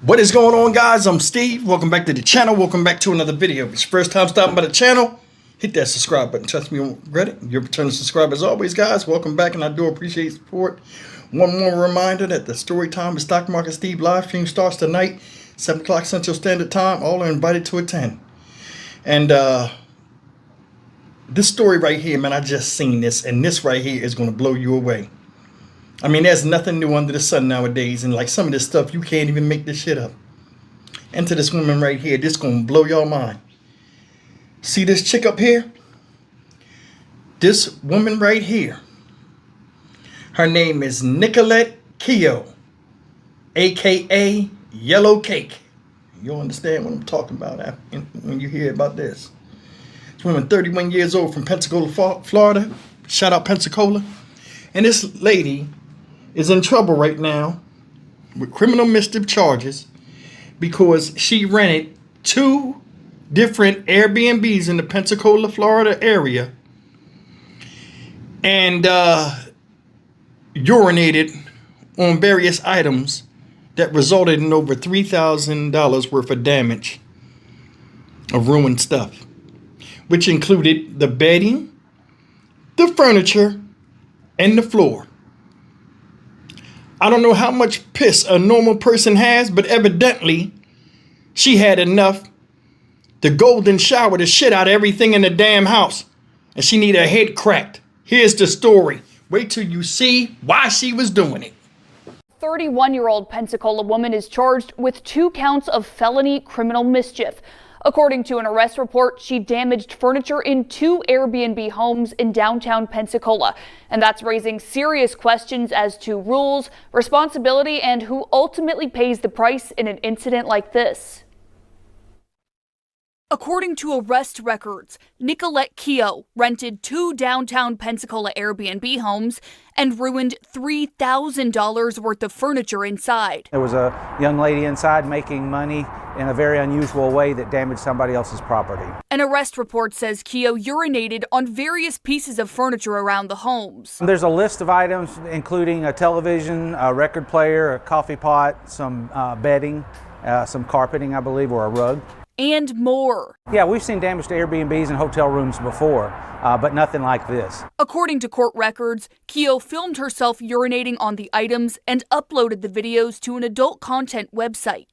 What is going on, guys? I'm Steve. Welcome back to the channel. Welcome back to another video. If it's your first time stopping by the channel, hit that subscribe button. Trust me, you won't regret it. You're returning subscriber as always, guys. Welcome back, and I do appreciate your support. One more reminder that the Story Time with Stock Market Steve live stream starts tonight, 7 o'clock Central Standard Time. All are invited to attend. And this story right here, man, I just seen this, and this right here is going to blow you away. I mean, there's nothing new under the sun nowadays, and like some of this stuff, you can't even make this shit up. And to this woman right here, this gonna blow your mind. See this chick up here? This woman right here. Her name is Nicolette Keough, aka Yellow Cake. You'll understand what I'm talking about when you hear about this. This woman, 31 years old, from Pensacola, Florida. Shout out Pensacola. And this lady is in trouble right now with criminal mischief charges because she rented 2 different Airbnbs in the Pensacola, Florida area and urinated on various items that resulted in over $3,000 worth of damage of ruined stuff, which included the bedding, the furniture, and the floor. I don't know how much piss a normal person has, but evidently she had enough to golden shower the shit out of everything in the damn house. And she needed her head cracked. Here's the story. Wait till you see why she was doing it. 31-year-old Pensacola woman is charged with 2 counts of felony criminal mischief. According to an arrest report, she damaged furniture in 2 Airbnb homes in downtown Pensacola. And that's raising serious questions as to rules, responsibility, and who ultimately pays the price in an incident like this. According to arrest records, Nicolette Keough rented 2 downtown Pensacola Airbnb homes and ruined $3,000 worth of furniture inside. There was a young lady inside making money in a very unusual way that damaged somebody else's property. An arrest report says Keough urinated on various pieces of furniture around the homes. There's a list of items including a television, a record player, a coffee pot, some bedding, some carpeting, I believe, or a rug. And more. Yeah, we've seen damage to Airbnbs and hotel rooms before, but nothing like this. According to court records, Keough filmed herself urinating on the items and uploaded the videos to an adult content website.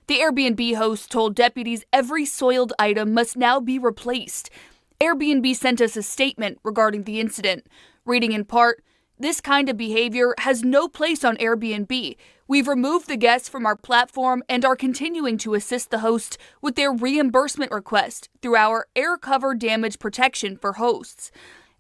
The Airbnb host told deputies every soiled item must now be replaced. Airbnb sent us a statement regarding the incident, reading in part, "This kind of behavior has no place on Airbnb. We've removed the guests from our platform and are continuing to assist the host with their reimbursement request through our air cover damage protection for hosts."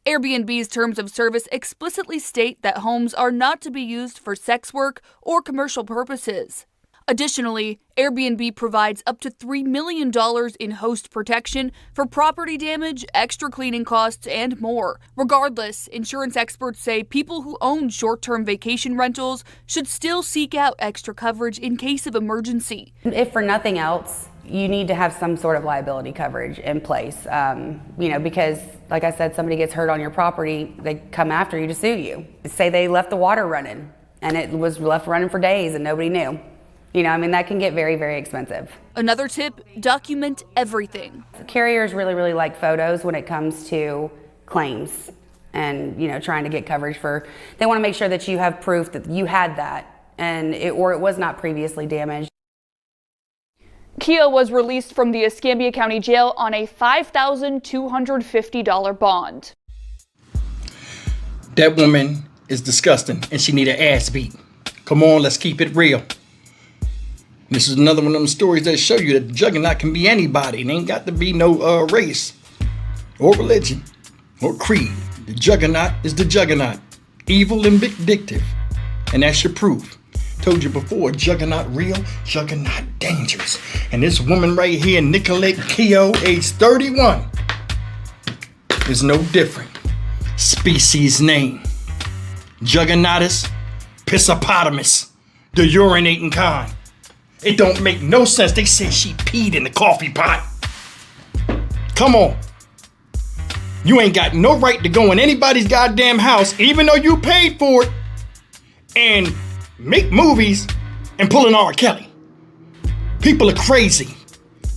Airbnb's terms of service explicitly state that homes are not to be used for sex work or commercial purposes. Additionally, Airbnb provides up to $3 million in host protection for property damage, extra cleaning costs, and more. Regardless, insurance experts say people who own short-term vacation rentals should still seek out extra coverage in case of emergency. If for nothing else, you need to have some sort of liability coverage in place, because like I said, somebody gets hurt on your property, they come after you to sue you. Say they left the water running and it was left running for days and nobody knew. That can get very, very expensive. Another tip, document everything. Carriers really like photos when it comes to claims and, trying to get coverage they want to make sure that you have proof that you had that or it was not previously damaged. Keough was released from the Escambia County Jail on a $5,250 bond. That woman is disgusting, and she need an ass beat. Come on, let's keep it real. This is another one of them stories that show you that the juggernaut can be anybody. It ain't got to be no race or religion or creed. The juggernaut is the juggernaut. Evil and vindictive. And that's your proof. Told you before, juggernaut real, juggernaut dangerous. And this woman right here, Nicolette Keough, age 31, is no different. Species name, Juggernautus pissopotamus, the urinating kind. It don't make no sense. They say she peed in the coffee pot. Come on. You ain't got no right to go in anybody's goddamn house, even though you paid for it, and make movies and pull an R. Kelly. People are crazy.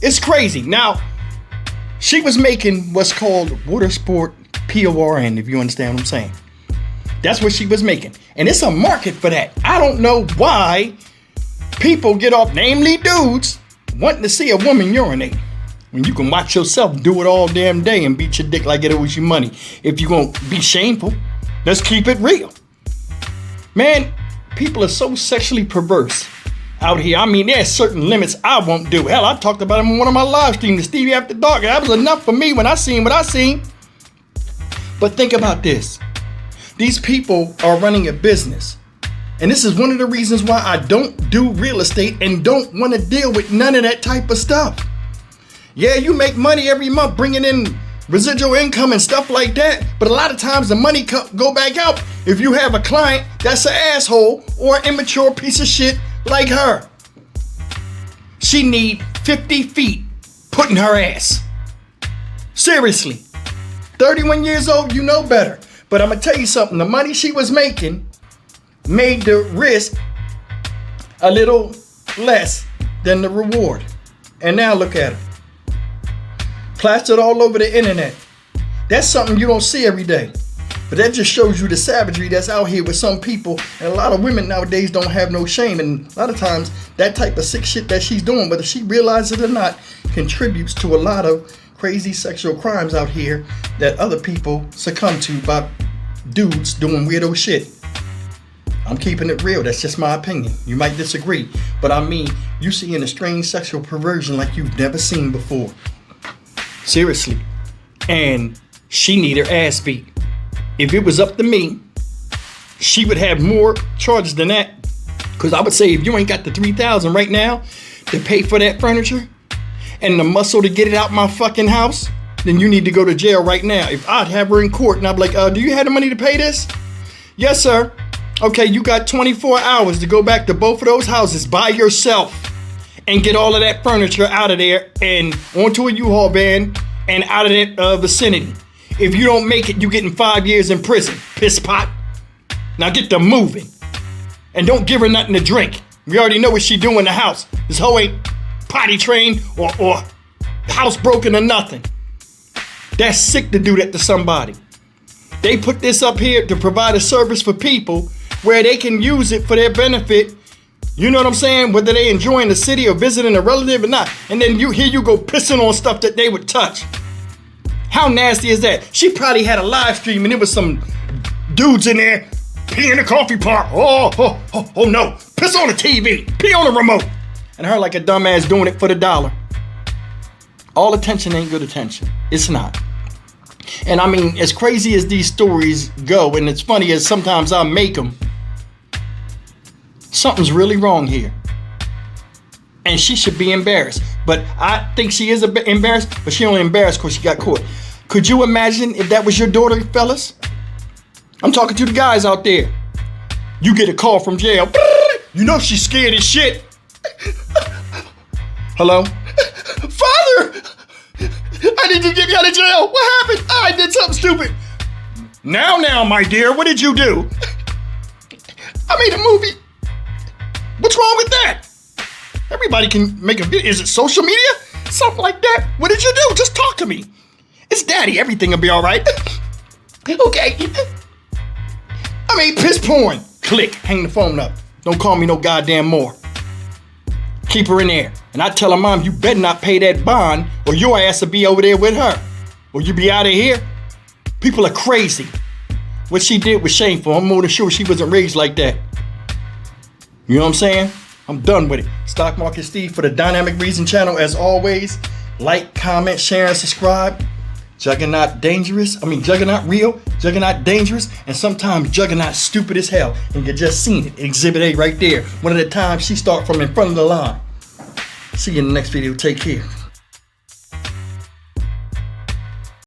It's crazy. Now, she was making what's called water sport PORN, if you understand what I'm saying. That's what she was making. And it's a market for that. I don't know why people get off, namely dudes, wanting to see a woman urinate. When you can watch yourself do it all damn day and beat your dick like it owes you money. If you're going to be shameful, let's keep it real. Man, people are so sexually perverse out here. I mean, there's certain limits I won't do. Hell, I talked about them in one of my live streams, the Stevie After Dark. That was enough for me when I seen what I seen. But think about this. These people are running a business. And this is one of the reasons why I don't do real estate and don't want to deal with none of that type of stuff. Yeah, you make money every month bringing in residual income and stuff like that. But a lot of times the money go back out if you have a client that's an asshole or an immature piece of shit like her. She need 50 feet put in her ass. Seriously. 31 years old, you know better. But I'm going to tell you something. The money she was making made the risk a little less than the reward. And now look at her. Plastered all over the internet. That's something you don't see every day. But that just shows you the savagery that's out here with some people. And a lot of women nowadays don't have no shame. And a lot of times that type of sick shit that she's doing, whether she realizes it or not, contributes to a lot of crazy sexual crimes out here that other people succumb to by dudes doing weirdo shit. I'm keeping it real. That's just my opinion. You might disagree. But I mean, you seeing a strange sexual perversion like you've never seen before. Seriously. And she need her ass beat. If it was up to me, she would have more charges than that. Because I would say if you ain't got the $3,000 right now to pay for that furniture and the muscle to get it out my fucking house, then you need to go to jail right now. If I'd have her in court and I'd be like, do you have the money to pay this? Yes, sir. Okay, you got 24 hours to go back to both of those houses by yourself and get all of that furniture out of there and onto a U-Haul van and out of that vicinity. If you don't make it, you getting 5 years in prison, piss pot. Now get to moving. And don't give her nothing to drink. We already know what she do in the house. This hoe ain't potty trained or housebroken or nothing. That's sick to do that to somebody. They put this up here to provide a service for people where they can use it for their benefit. You know what I'm saying? Whether they enjoying the city or visiting a relative or not. And then you go pissing on stuff that they would touch. How nasty is that? She probably had a live stream and there was some dudes in there pee in the coffee pot. Oh no. Piss on the TV. Pee on the remote. And her like a dumbass doing it for the dollar. All attention ain't good attention. It's not. And I mean, as crazy as these stories go, and it's funny as sometimes I make them, something's really wrong here. And she should be embarrassed. But I think she is a bit embarrassed, but she only embarrassed because she got caught. Could you imagine if that was your daughter, fellas? I'm talking to the guys out there. You get a call from jail. You know she's scared as shit. Hello? Father! I need to get you out of jail. What happened? I did something stupid. Now, my dear, what did you do? I made a movie. What's wrong with that? Everybody can make a video. Is it social media? Something like that. What did you do? Just talk to me. It's daddy. Everything will be all right. Okay. I made piss porn. Click. Hang the phone up. Don't call me no goddamn more. Keep her in there. And I tell her mom, you better not pay that bond or your ass will be over there with her. Or you be out of here. People are crazy. What she did was shameful. I'm more than sure she wasn't raised like that. You know what I'm saying? I'm done with it. Stock Market Steve for the Dynamic Reason channel. As always, like, comment, share, and subscribe. Juggernaut dangerous. Juggernaut real. Juggernaut dangerous. And sometimes Juggernaut stupid as hell. And you just seen it. Exhibit A right there. One of the times she start from in front of the line. See you in the next video. Take care.